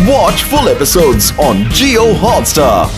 Watch full episodes on Jio Hotstar.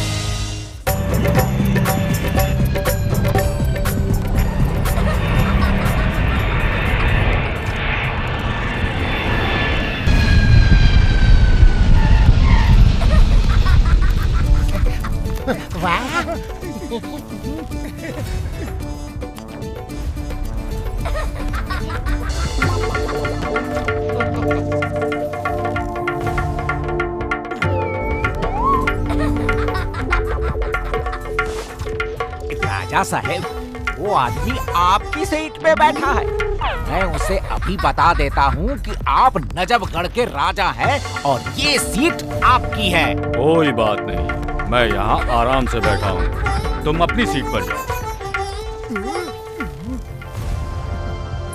राजा साहब, वो आदमी आपकी सीट पे बैठा है। मैं उसे अभी बता देता हूँ कि आप नजफगढ़ के राजा हैं और ये सीट आपकी है। कोई बात नहीं, मैं यहाँ आराम से बैठा हूँ, तुम अपनी सीट पर जाओ।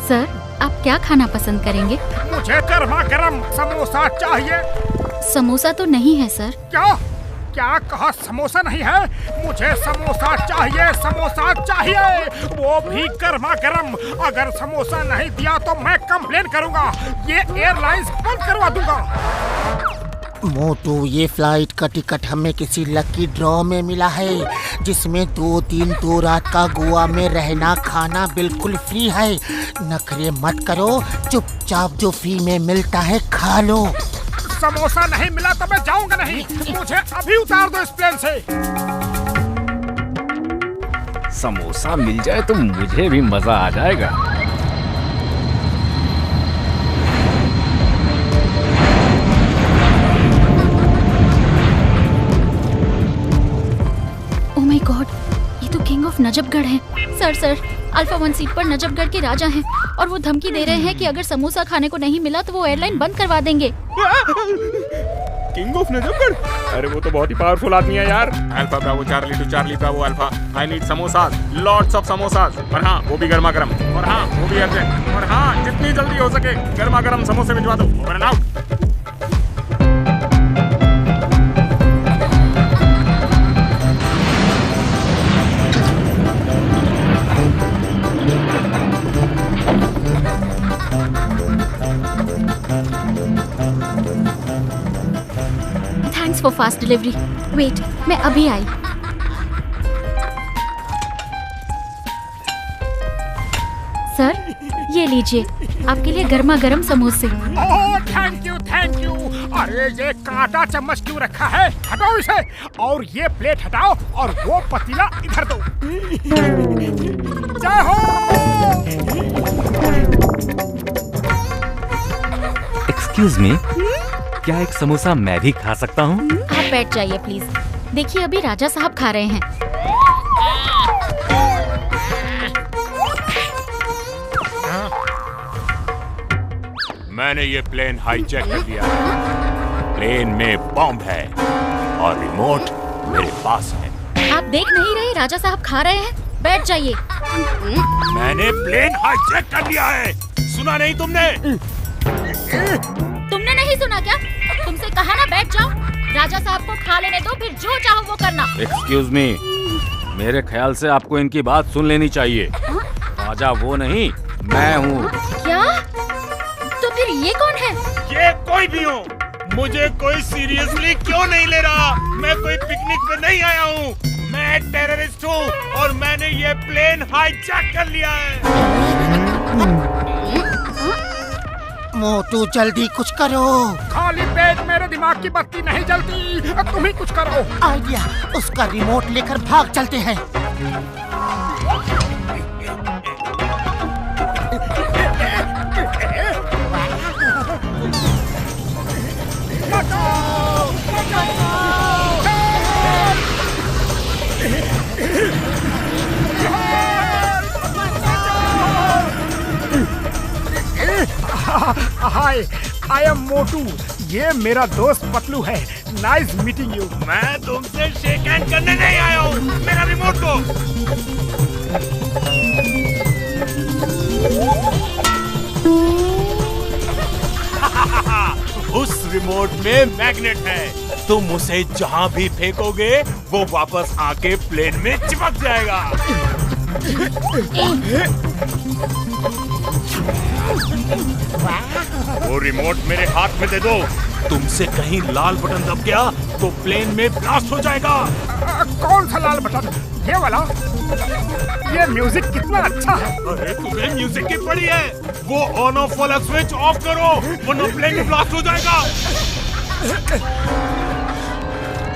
सर, आप क्या खाना पसंद करेंगे? मुझे गर्मा गर्म समोसा चाहिए। समोसा तो नहीं है सर। क्या कहा? समोसा नहीं है? मुझे समोसा चाहिए, समोसा चाहिए, वो भी गर्मा गर्म। अगर समोसा नहीं दिया तो मैं कंप्लेन करूंगा, ये एयरलाइंस बंद करवा दूंगा। मोटू, ये फ्लाइट का टिकट हमें किसी लकी ड्रॉ में मिला है, जिसमें 2 दिन 2 रात का गोवा में रहना खाना बिल्कुल फ्री है। नखरे मत करो, चुपचाप जो फ्री में मिलता है खा लो। समोसा नहीं मिला तो मैं जाऊंगा नहीं। मुझे अभी उतार दो इस प्लेन से। समोसा मिल जाए तो मुझे भी मजा आ जाएगा। ओह माय गॉड, ये तो किंग ऑफ नजफगढ़ है। सर, अल्फा 1 सीट पर नजफगढ़ के राजा हैं और वो धमकी दे रहे हैं कि अगर समोसा खाने को नहीं मिला तो वो एयरलाइन बंद करवा देंगे। King of Najafgarh? अरे वो तो बहुत ही पावरफुल आदमी है यार। Alpha bravo charlie to charlie bravo alpha, I need samosa, lots of samosas. और हाँ, वो भी गर्मा गर्म। और हाँ, वो भी अर्जेंट। और हाँ, जितनी जल्दी हो सके गर्मा गर्म समोसे भिजवा दो। Over and out. Thanks for fast delivery. Wait, मैं अभी आई। सर, ये लीजिए आपके लिए गर्मा गर्म समोसे। ओह, थैंक यू। अरे ये कांटा चम्मच क्यों रखा है? हटाओ इसे। और ये प्लेट हटाओ और वो पतीला इधर दो। जय हो। एक्सक्यूज मी, क्या एक समोसा मैं भी खा सकता हूँ? आप बैठ जाइए प्लीज। देखिए, अभी राजा साहब खा रहे हैं। मैंने ये प्लेन हाईजैक कर दिया है। प्लेन में बॉम्ब है और रिमोट मेरे पास है। आप देख नहीं रहे राजा साहब खा रहे हैं? बैठ जाइए। मैंने प्लेन हाईजैक कर दिया है, सुना नहीं तुमने? तुमने नहीं सुना क्या? तुमसे कहा ना बैठ जाओ। राजा साहब को खा लेने दो, फिर जो चाहो वो करना। एक्सक्यूज मी, मेरे ख्याल से आपको इनकी बात सुन लेनी चाहिए। राजा वो नहीं, मैं हूँ। क्या? तो फिर ये कौन है? ये कोई भी हो, मुझे कोई सीरियसली क्यों नहीं ले रहा? मैं कोई पिकनिक पे नहीं आया हूँ, मैं टेररिस्ट हूँ और मैंने ये प्लेन हाईजैक कर लिया है। मोटू, जल्दी कुछ करो। खाली पेट मेरे दिमाग की बत्ती नहीं जलती, तुम ही कुछ करो। आइडिया, उसका रिमोट लेकर भाग चलते हैं। हाय, आई एम मोटू। ये मेरा दोस्त पतलू है। Nice meeting you. मैं तुमसे शेक हैंड करने नहीं आया हूँ, मेरा रिमोट को। उस रिमोट में मैग्नेट है, तुम उसे जहाँ भी फेंकोगे वो वापस आके प्लेन में चिपक जाएगा। वो रिमोट मेरे हाथ में दे दो, तुमसे कहीं लाल बटन दब गया तो प्लेन में ब्लास्ट हो जाएगा। कौन सा लाल बटन? ये वाला? ये म्यूजिक कितना अच्छा है। अरे तुम्हें म्यूजिक की पड़ी है। वो ऑन ऑफ वाला स्विच ऑफ करो वरना प्लेन में ब्लास्ट हो जाएगा।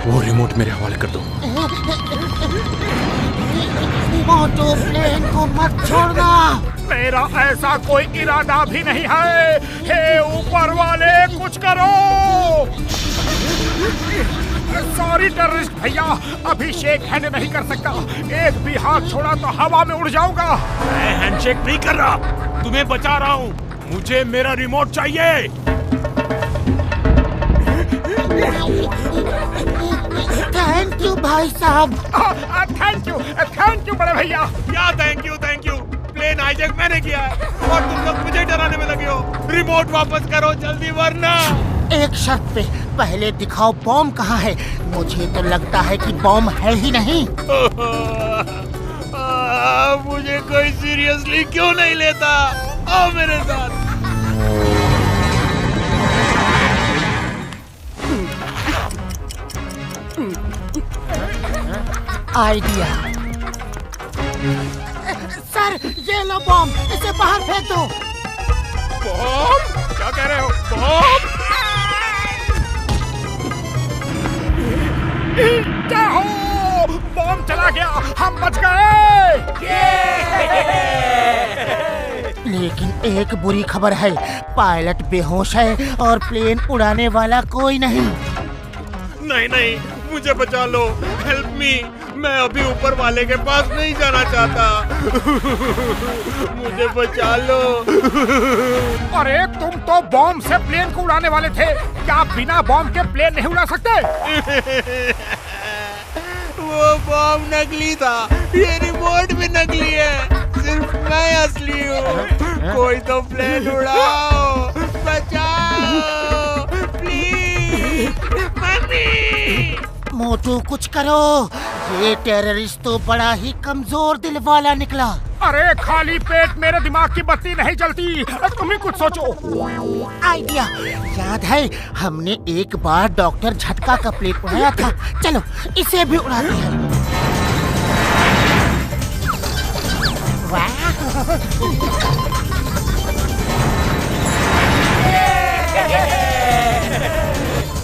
वो रिमोट मेरे हवाले कर दो। मोटू प्लेन को मत छोड़ना। मेरा ऐसा कोई इरादा भी नहीं है। हे ऊपर वाले कुछ करो। सॉरी टेररिस्ट भैया, अभी शेक हैंड नहीं कर सकता। एक भी हाथ छोड़ा तो हवा में उड़ जाऊंगा। मैं हैंडशेक नहीं कर रहा, तुम्हें बचा रहा हूँ। मुझे मेरा रिमोट चाहिए। थैंक यू भाई साहब। थैंक यू बड़े भैया। क्या थैंक यू? प्लेन हाईजैक मैंने किया है और तुम लोग मुझे डराने में लगे हो। रिमोट वापस करो जल्दी वरना। एक शर्त पे, पहले दिखाओ बॉम्ब कहाँ है। मुझे तो लगता है कि बॉम्ब है ही नहीं। मुझे कोई सीरियसली क्यों नहीं लेता? आओ मेरे साथ। आइडिया। सर ये लो बॉम्ब, इसे बाहर फेंक दो। बॉम्ब? क्या कह रहे हो? बॉम्ब? क्या हो? बॉम्ब चला गया, हम बच गए। लेकिन एक बुरी खबर है, पायलट बेहोश है और प्लेन उड़ाने वाला कोई नहीं। नहीं, मुझे बचा लो। Help me. मैं अभी ऊपर वाले के पास नहीं जाना चाहता। मुझे बचा लो। अरे तुम तो बॉम्ब से प्लेन को उड़ाने वाले थे। क्या बिना बॉम्ब के प्लेन नहीं उड़ा सकते? वो बॉम्ब नकली था, ये रिमोट भी नकली है। सिर्फ मैं असली हूँ। कोई तो प्लेन उड़ाओ, बचाओ प्लीज। मम्मी! मोटू कुछ करो। ये टेररिस्ट तो बड़ा ही कमजोर दिल वाला निकला। अरे खाली पेट मेरे दिमाग की बत्ती नहीं जलती। तुम ही कुछ सोचो। आइडिया। याद है हमने एक बार डॉक्टर झटका का प्लेन उड़ाया था। चलो इसे भी उड़ाते हैं।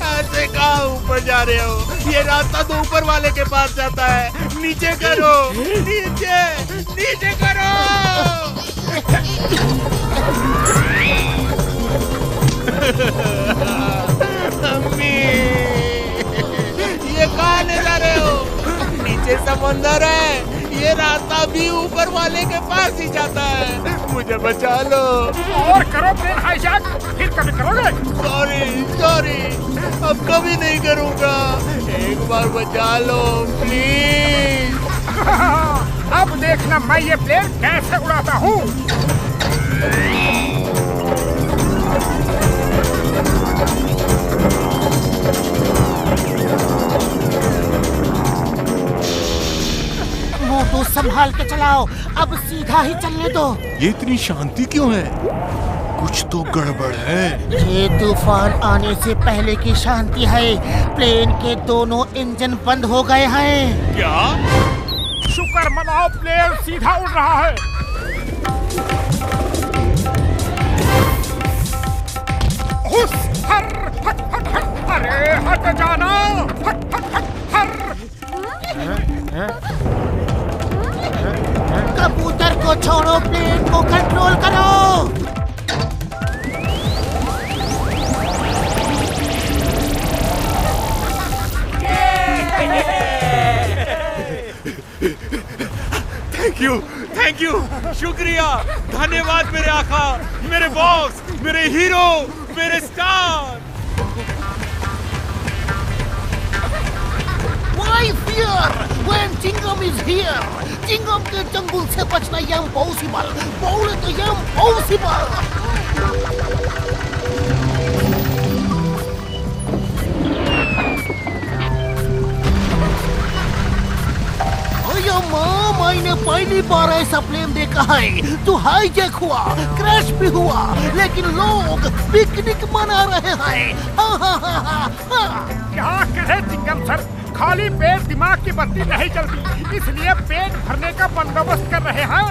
ऐसे कहाँ ऊपर जा रहे हो? ये रास्ता तो ऊपर वाले के पास जाता है। नीचे करो, नीचे करो। मम्मी, ये कहाँ ले जा रहे हो? नीचे समंदर है। ये रास्ता भी ऊपर वाले के पास ही जाता है। मुझे बचा लो। और करो प्लेन हाईजैक, फिर कभी करोगे? सॉरी, अब कभी नहीं करूँगा। एक बार बचा लो प्लीज। अब देखना मैं ये प्लेन कैसे उड़ाता हूँ। मोटू संभाल के चलाओ, अब सीधा ही चलने दो। ये इतनी शांति क्यों है? कुछ तो गड़बड़ है। ये तूफान आने से पहले की शांति है। प्लेन के दोनों इंजन बंद हो गए हैं। क्या? शुक्र मनाओ, प्लेन सीधा उड़ रहा है। हुस, हर, हट, हट, हट, अरे हट जाना। हट, हट, हट, हर। कबूतर को छोड़ो, प्लेन को कंट्रोल करो। थैंक यू, शुक्रिया, धन्यवाद मेरे आका, मेरे बॉस, मेरे हीरो, मेरे star. Why fear when Chingam is here? Chingam के जंगल से बचना ये impossible. बोले तो ये impossible. अरे माँ, मैंने पहली बार ऐसा प्लेन देखा है जो हाईजैक हुआ, क्रैश भी हुआ, लेकिन लोग पिकनिक मना रहे हैं। क्या कहे चिंगम सर, खाली पेट दिमाग की बत्ती नहीं चलती, इसलिए पेट भरने का बंदोबस्त कर रहे हैं।